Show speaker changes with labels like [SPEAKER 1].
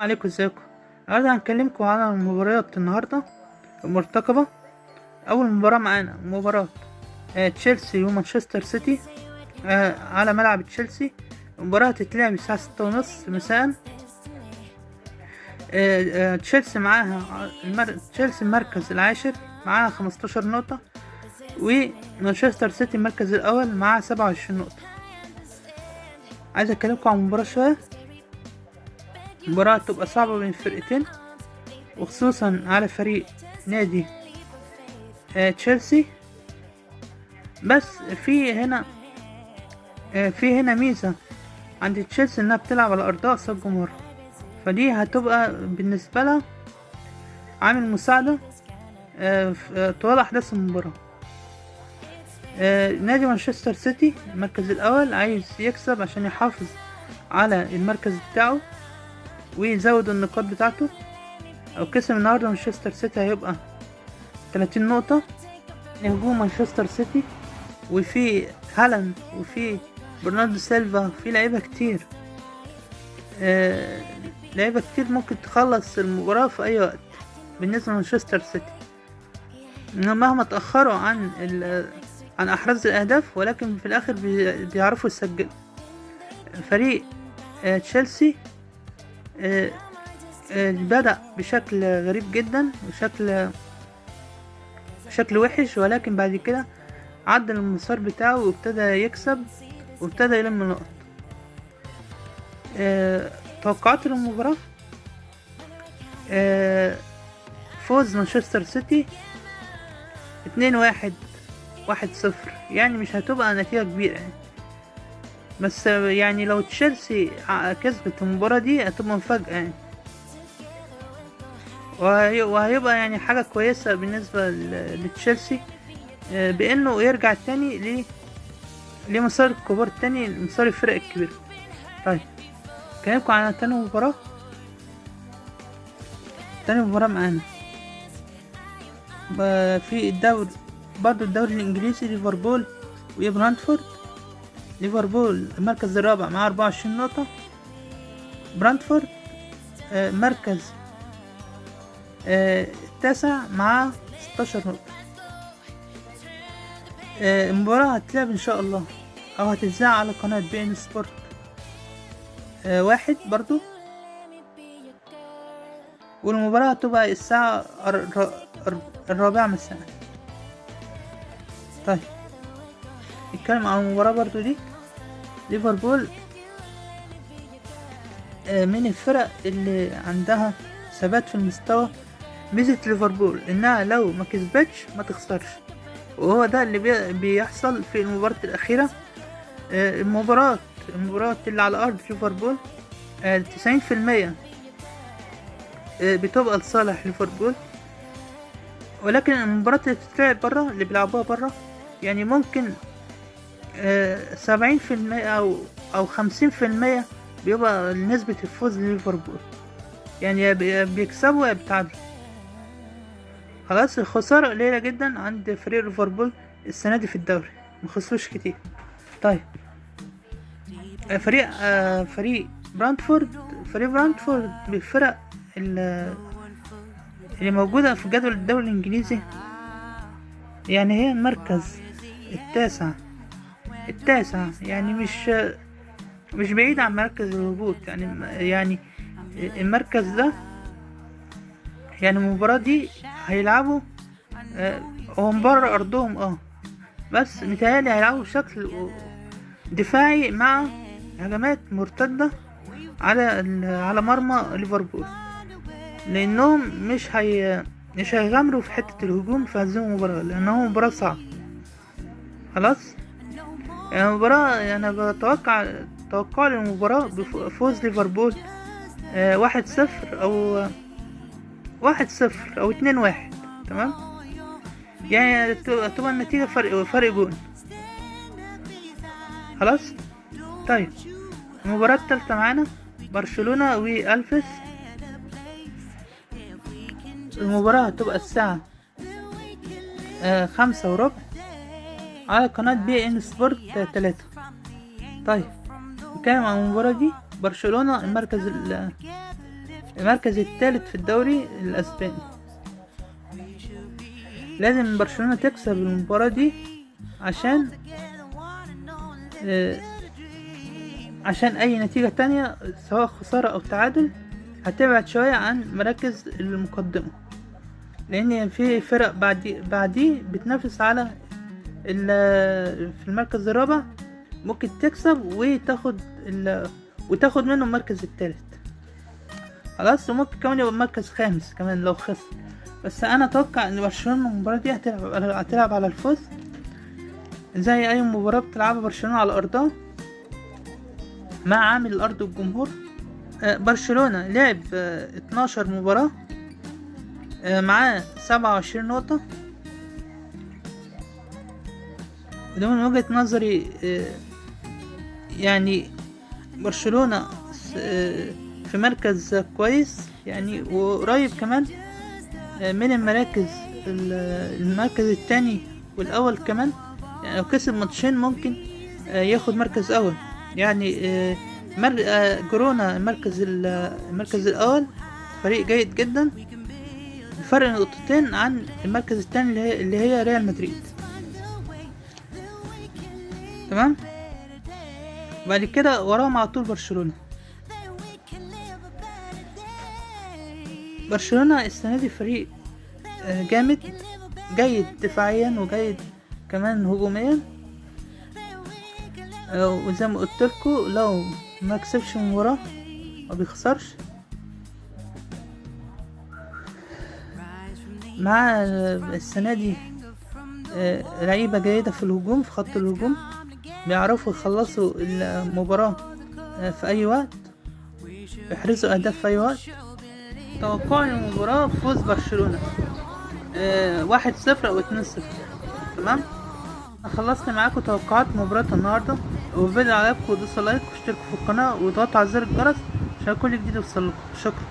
[SPEAKER 1] عليكم ازيكم. النهارده هنكلمكم على مباريات النهارده المرتقبة. اول مباراة معانا مباراة تشيلسي ومانشستر سيتي على ملعب تشيلسي. المباراة هتتلعب الساعة 6:30 مساء. تشيلسي معاها تشيلسي المركز العاشر معاها 15 نقطة، ومانشستر سيتي المركز الأول معاها 27 نقطة. عايز أكلمكم عن المباراة شوية. المباراة تبقى صعبة بين الفرقتين، وخصوصا على فريق نادي تشيلسي. بس في هنا ميزة عند تشيلسي انها بتلعب على ارضها قصاد جمهورها، فدي هتبقى بالنسبة لها عامل مساعدة طوال احداث المباراة. نادي مانشستر سيتي المركز الاول عايز يكسب عشان يحافظ على المركز بتاعه ويزود النقاط بتاعته. لو كسب النهارده مانشستر سيتي هيبقى 30 نقطة. هجوم مانشستر سيتي وفي هالاند وفي برناردو سيلفا، في لعيبة كتير لعيبة كتير ممكن تخلص المباراة في اي وقت بالنسبة لمانشستر سيتي، مهما تأخروا عن احراز الاهداف، ولكن في الاخر بيعرفوا يسجلوا. فريق تشيلسي بدأ بشكل غريب جدا بشكل وحش، ولكن بعد كده عدل المسار بتاعه وابتدى يكسب وابتدى يلم نقط. توقعات المباراة فوز مانشستر سيتي 2-1 1-0، يعني مش هتبقى نتيجة كبيرة يعني. بس يعني لو تشيلسي كسبت المباراة دي هتبقى مفاجأة يعني، وهيبقى يعني حاجة كويسة بالنسبة لتشيلسي بانه يرجع تاني لمسار الكبار تاني، مسار الفرق الكبيرة. طيب كلامكم عن تاني مباراة معانا في الدوري الانجليزي. ليفربول وبرانتفورد. ليفربول المركز الرابع مع 24 نقطة. برانتفورد مركز التاسع مع 16 نقطة. المباراة هتلعب ان شاء الله او هتذاع على قناة بي ان سبورت 1 برضو، والمباراة هتبقى الساعة 4 مساء. طيب نتكلم عن المباراة برضو دي. ليفربول من الفرق اللي عندها ثبات في المستوى. ميزة ليفربول انها لو ما كسبتش ما تخسرش، وهو ده اللي بيحصل في المباراة الأخيرة. المباراة اللي على أرض ليفربول 90% بتبقى لصالح ليفربول، ولكن المباراة اللي بتتلعب برا اللي بيلعبوها برا يعني ممكن 70% أو 50% بيبقى نسبة الفوز لليفربول، يعني يا بيكسبوا يا بيتعادلوا. خلاص الخسارة قليلة جدا عند فريق ليفربول السنة دي في الدوري، مخسروش كتير. طيب فريق برانتفورد بالفرق اللي موجودة في جدول الدوري الانجليزي، يعني هي المركز التاسع يعني مش بعيد عن مركز الهبوط يعني المركز ده. يعني المباراة دي هيلعبوا هو مباراة أرضهم بس متهيألي هيلعبوا بشكل دفاعي مع هجمات مرتدة على مرمى ليفربول، لأنهم مش هيغامروا في حتة الهجوم في هذه المباراة، لأنها مباراة صعبة. خلاص يعني المباراة أنا توقع للمباراة بفوز ليفربول 1-0 أو 2-1. تمام، يعني تبقى النتيجة فرق جون. خلاص. طيب المباراة الثالثة معانا برشلونة وألفيس. المباراة هتبقى الساعة 5:15 على قناة بي ان سبورت 3. طيب نتكلم عن المباراة دي. برشلونة المركز المركز الثالث في الدوري الاسباني. لازم برشلونة تكسب المباراة دي عشان عشان اي نتيجة تانية سواء خسارة او تعادل هتبعد شوية عن مراكز المقدمة، لان في فرق بعديه بتنافس على في المركز الرابع ممكن تكسب وتاخد منه المركز الثالث خلاص، وممكن كمان يبقى مركز خامس كمان لو خسر. بس انا اتوقع ان برشلونة المباراة دي هتلعب على الفوز زي اي مباراة بتلعبها برشلونة على ارضها مع عامل الارض والجمهور. برشلونة لعب 12 مباراة معاه 27 نقطة، وده من وجهة نظري يعني برشلونة في مركز كويس يعني، وقريب كمان من المركز الثاني والاول كمان. يعني لو كسب ماتشين ممكن ياخد مركز اول يعني. جرونا المركز الاول فريق جيد جدا، الفرق نقطتين عن المركز الثاني اللي هي ريال مدريد. تمام، بعد كده وراهم على طول برشلونة السنة دي فريق جامد، جيد دفاعيا وجيد كمان هجوميا. وزي ما قلت لكم لو ما كسبش مباراة ما بيخسرش. مع السنة دي لعيبة جيدة في الهجوم، في خط الهجوم بيعرفوا يخلصوا المباراة في اي وقت، يحرزوا اهداف في اي وقت. توقعي المباراة فوز برشلونة 1-0 او 2-0. تمام، خلصت معاكم توقعات مباراة النهاردة. وفيديو عجبكم دوسوا لايك واشتركوا في القناة وضغطوا على زر الجرس عشان كل جديد يوصلكم. شكرا.